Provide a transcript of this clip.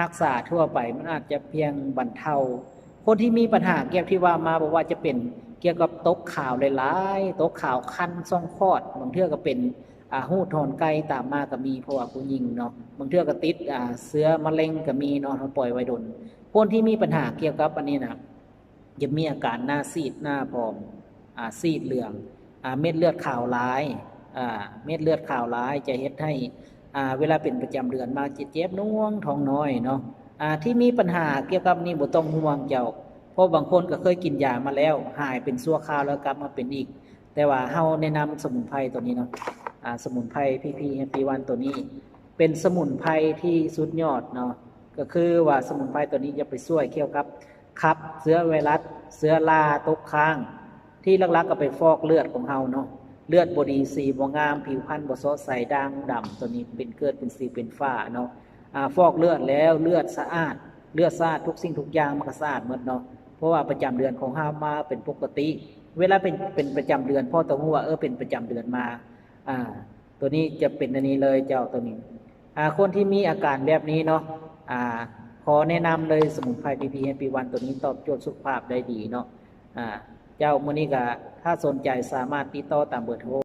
รักษาทั่วไปมันอาจจะเพียงบรรเทาคนที่มีปัญหาเกี่ยวที่ว่ามาบอกว่าจะเป็นเกี่ยวกับตกข่าวหลายๆตกข่าวคันซ่องคลอดบางเทื่อก็เป็นหูดถอนไก่ตามมาก็มีเพราะว่าผู้หญิงเนาะบางเทื่อก็ติดเชื้อมะเร็งก็มีเนาะเขาปล่อยไว้ดนคนที่มีปัญหาเกี่ยวกับอันนี้นะจะมีอาการหน้าซีดหน้าพองซีดเหลืองเม็ดเลือดขาวร้ายเม็ดเลือดขาวร้ายจะเฮ็ดให้เวลาเป็นประจำเดือนมาเจ็บน่วงท้องน้อยเนาะที่มีปัญหาเกี่ยวกับนี้บ่ต้องห่วงเจ้าเพราะบางคนก็เคยกินยามาแล้วหายเป็นชั่วคราวแล้วกลับมาเป็นอีกแต่ว่าเฮาแนะนำสมุนไพรตัวนี้เนาะสมุนไพรพีแฮปปี้วันตัวนี้เป็นสมุนไพรที่สุดยอดเนาะก็คือว่าสมุนไพรตัวนี้จะไปช่วยเกี่ยวกับขับเชื้อไวรัสเชื้อราตกค้างที่ลักๆก็ไปฟอกเลือดของเฮาเนาะเลือดบดีสีบ่งามผิวพรรณบ่สดใสด่างดำตัวนี้เป็นเกิดเป็นสีเป็นฝ้าเนาะฟอกเลือดแล้วเลือดสะอาดเลือดสะอาดทุกสิ่งทุกอย่างมันก็สะอาดหมดเนาะเพราะว่าประจำเดือนของเฮามาเป็นปกติเวลาเป็นประจำเดือนพ่อต้องรู้ว่าเป็นประจำเดือนมาตัวนี้จะเป็นอันนี้เลยเจ้าตัวนี้คนที่มีอาการแบบนี้เนาะขอแนะนำเลยสมุนไพรพีแฮปปี้วันตัวนี้ตอบโจทย์สุขภาพได้ดีเนาะเจ้ามื้อนี้ก็ถ้าสนใจสามารถติดต่อตามเบอร์โทร